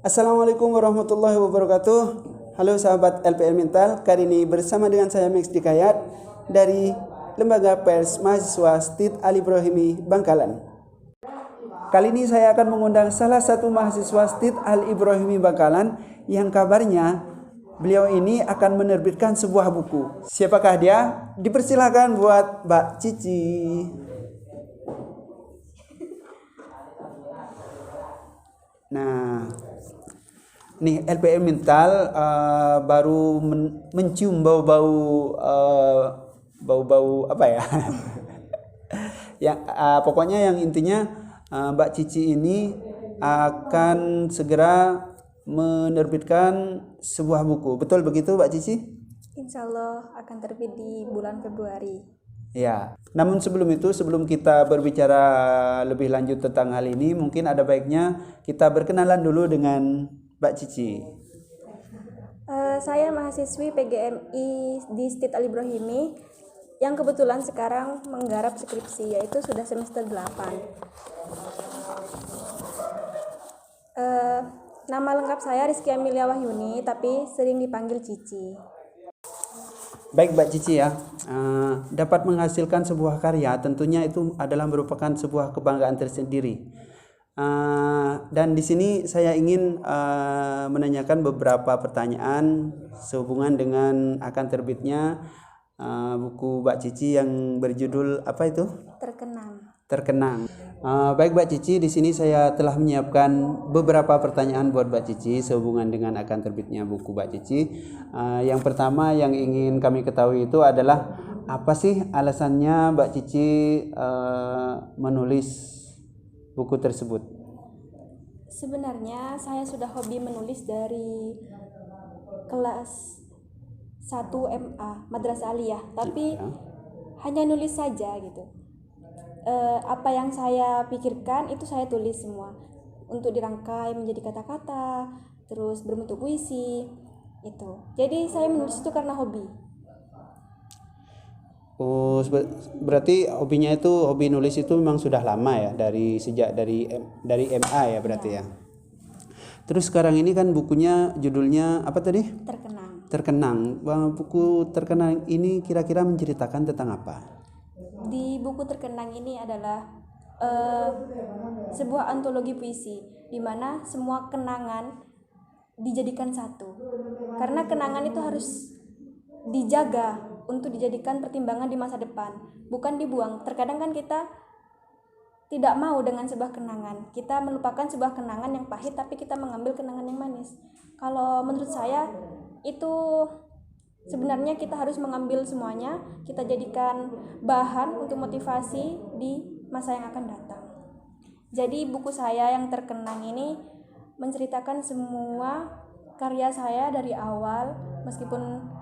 Assalamualaikum warahmatullahi wabarakatuh. Halo sahabat LPL Mental, kali ini bersama dengan saya Max Dikayat dari Lembaga Pers Mahasiswa STIT Al Ibrahimi Bangkalan. Kali ini saya akan mengundang salah satu mahasiswa STIT Al Ibrahimi Bangkalan yang kabarnya beliau ini akan menerbitkan sebuah buku. Siapakah dia? Dipersilakan buat Mbak Cici. Nah, nih LPL Mental baru mencium bau-bau apa ya? Pokoknya yang intinya Mbak Cici ini akan segera menerbitkan sebuah buku. Betul begitu Mbak Cici? Insya Allah akan terbit di bulan Februari. Ya, namun sebelum kita berbicara lebih lanjut tentang hal ini, mungkin ada baiknya kita berkenalan dulu dengan Mbak Cici. Saya mahasiswi PGMI di STIT Al Ibrahimi yang kebetulan sekarang menggarap skripsi, yaitu sudah semester 8. Nama lengkap saya Rizky Amelia Wahyuni, tapi sering dipanggil Cici. Baik Mbak Cici ya, dapat menghasilkan sebuah karya tentunya itu adalah merupakan sebuah kebanggaan tersendiri. Dan di sini saya ingin menanyakan beberapa pertanyaan sehubungan dengan akan terbitnya buku Mbak Cici yang berjudul apa itu? Terkenang. Baik Mbak Cici, di sini saya telah menyiapkan beberapa pertanyaan buat Mbak Cici sehubungan dengan akan terbitnya buku Mbak Cici. Yang pertama yang ingin kami ketahui itu adalah apa sih alasannya Mbak Cici menulis buku tersebut? Sebenarnya saya sudah hobi menulis dari kelas 1 MA Madrasah Aliyah, tapi hanya nulis saja gitu. Apa yang saya pikirkan itu saya tulis semua untuk dirangkai menjadi kata-kata, terus berbentuk puisi itu. Jadi saya menulis itu karena hobi. Oh, berarti hobinya itu hobi nulis itu memang sudah lama ya, sejak dari MA ya berarti ya. Terus sekarang ini kan bukunya judulnya apa tadi? Terkenang. Buku Terkenang ini kira-kira menceritakan tentang apa? Di buku Terkenang ini adalah sebuah antologi puisi di mana semua kenangan dijadikan satu. Karena kenangan itu harus dijaga untuk dijadikan pertimbangan di masa depan, bukan dibuang. Terkadang kan kita tidak mau dengan sebuah kenangan. Kita melupakan sebuah kenangan yang pahit tapi kita mengambil kenangan yang manis. Kalau menurut saya itu sebenarnya kita harus mengambil semuanya, kita jadikan bahan untuk motivasi di masa yang akan datang. Jadi buku saya yang Terkenang ini menceritakan semua karya saya dari awal, meskipun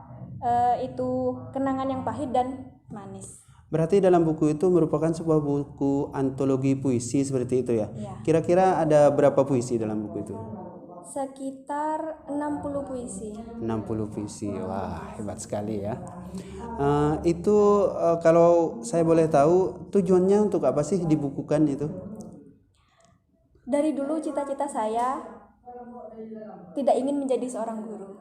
itu kenangan yang pahit dan manis. Berarti dalam buku itu merupakan sebuah buku antologi puisi seperti itu ya? Ya. Kira-kira ada berapa puisi dalam buku itu? Sekitar 60 puisi. 60 puisi, wah hebat sekali ya. Kalau saya boleh tahu tujuannya untuk apa sih dibukukan itu? Dari dulu cita-cita saya tidak ingin menjadi seorang guru,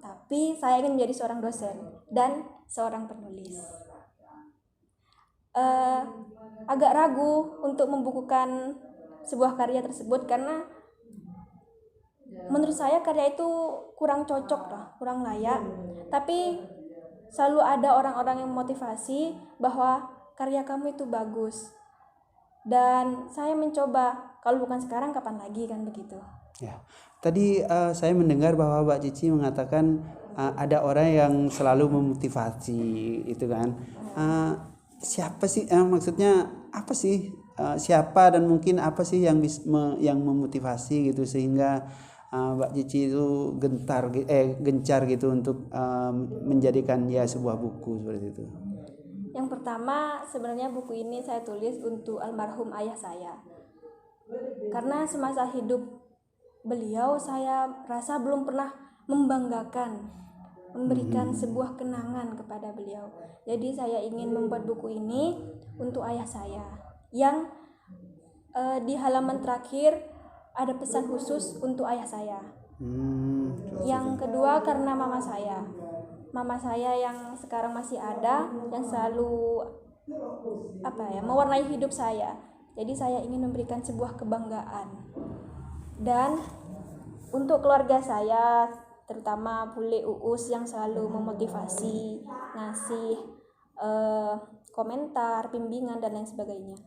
tapi saya ingin menjadi seorang dosen dan seorang penulis. Agak ragu untuk membukukan sebuah karya tersebut karena menurut saya karya itu kurang cocok lah, kurang layak. Tapi selalu ada orang-orang yang memotivasi bahwa karya kamu itu bagus. Dan saya mencoba, kalau bukan sekarang kapan lagi, kan begitu. Ya. Tadi saya mendengar bahwa Mbak Cici mengatakan ada orang yang selalu memotivasi itu kan. Siapa sih maksudnya apa sih siapa dan mungkin apa sih yang memotivasi gitu sehingga Mbak Cici itu gencar gitu untuk menjadikan ya sebuah buku seperti itu. Yang pertama, sebenarnya buku ini saya tulis untuk almarhum ayah saya. Karena semasa hidup beliau saya rasa belum pernah memberikan sebuah kenangan kepada beliau. Jadi saya ingin membuat buku ini untuk ayah saya yang di halaman terakhir ada pesan khusus untuk ayah saya. Seperti Yang kedua karena mama saya. Mama saya yang sekarang masih ada, yang selalu mewarnai hidup saya. Jadi saya ingin memberikan sebuah kebanggaan. Dan untuk keluarga saya, terutama Bule Uus yang selalu memotivasi, ngasih komentar, bimbingan dan lain sebagainya.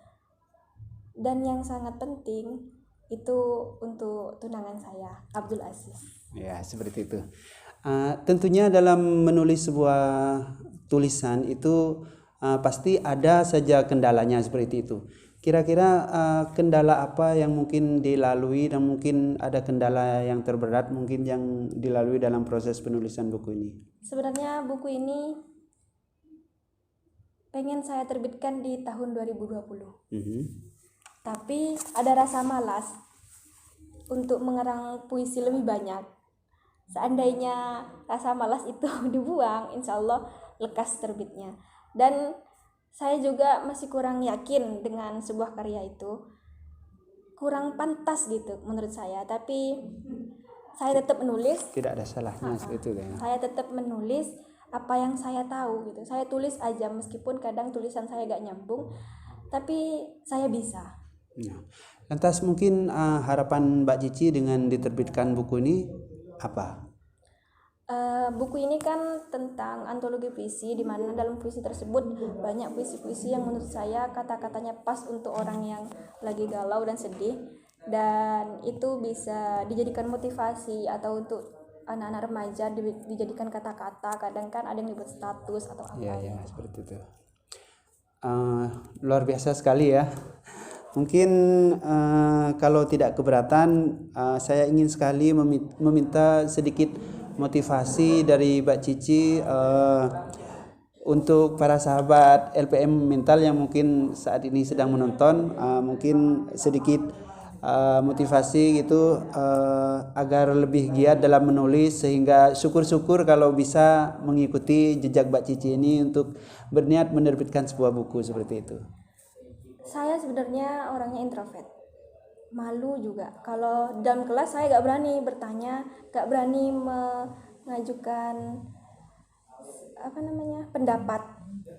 Dan yang sangat penting itu untuk tunangan saya, Abdul Aziz. Ya, seperti itu. Tentunya dalam menulis sebuah tulisan itu pasti ada saja kendalanya seperti itu. Kira-kira kendala apa yang mungkin dilalui dan mungkin ada kendala yang terberat mungkin yang dilalui dalam proses penulisan buku ini? Sebenarnya buku ini pengen saya terbitkan di tahun 2020. Tapi ada rasa malas untuk mengarang puisi lebih banyak. Seandainya rasa malas itu dibuang, insya Allah lekas terbitnya. Dan saya juga masih kurang yakin dengan sebuah karya itu, kurang pantas gitu menurut saya. Tapi saya tetap menulis. Tidak ada salahnya seperti itu ya. Saya tetap menulis apa yang saya tahu gitu. Saya tulis aja meskipun kadang tulisan saya gak nyambung, tapi saya bisa. Ya. Lantas mungkin harapan Mbak Cici dengan diterbitkan buku ini apa? Buku ini kan tentang antologi puisi, di mana dalam puisi tersebut banyak puisi-puisi yang menurut saya kata-katanya pas untuk orang yang lagi galau dan sedih, dan itu bisa dijadikan motivasi atau untuk anak-anak remaja dijadikan kata-kata. Kadang kan ada yang dibuat status atau apa. Ya, seperti itu. Luar biasa sekali ya. Mungkin kalau tidak keberatan, saya ingin sekali meminta sedikit motivasi dari Mbak Cici untuk para sahabat LPM Mental yang mungkin saat ini sedang menonton, mungkin sedikit motivasi gitu agar lebih giat dalam menulis, sehingga syukur-syukur kalau bisa mengikuti jejak Mbak Cici ini untuk berniat menerbitkan sebuah buku seperti itu. Saya sebenarnya orangnya introvert, malu juga. Kalau dalam kelas saya gak berani bertanya, gak berani mengajukan pendapat.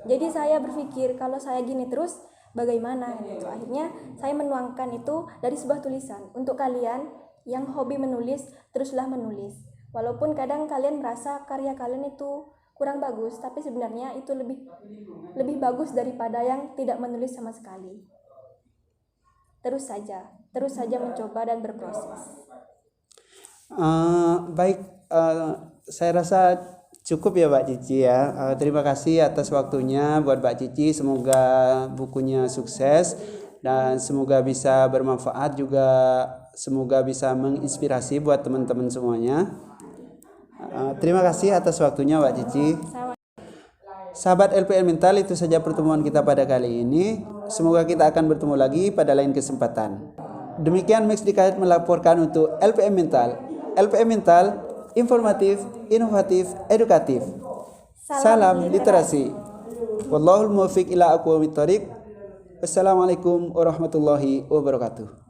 Jadi saya berpikir kalau saya gini terus bagaimana gitu. Akhirnya saya menuangkan itu dari sebuah tulisan. Untuk kalian yang hobi menulis, teruslah menulis. Walaupun kadang kalian merasa karya kalian itu kurang bagus, tapi sebenarnya itu lebih bagus daripada yang tidak menulis sama sekali. Terus saja mencoba dan berproses. Baik, saya rasa cukup ya Mbak Cici ya. Terima kasih atas waktunya buat Mbak Cici. Semoga bukunya sukses dan semoga bisa bermanfaat, juga semoga bisa menginspirasi buat teman-teman semuanya. Terima kasih atas waktunya Mbak Cici. Sahabat LPM Mental, itu saja pertemuan kita pada kali ini. Semoga kita akan bertemu lagi pada lain kesempatan. Demikian Max Dikait melaporkan untuk LPM Mental. LPM Mental, informatif, inovatif, edukatif. Salam literasi. Wallahul muwaffiq ila aqwamit thoriq. Wassalamualaikum warahmatullahi wabarakatuh.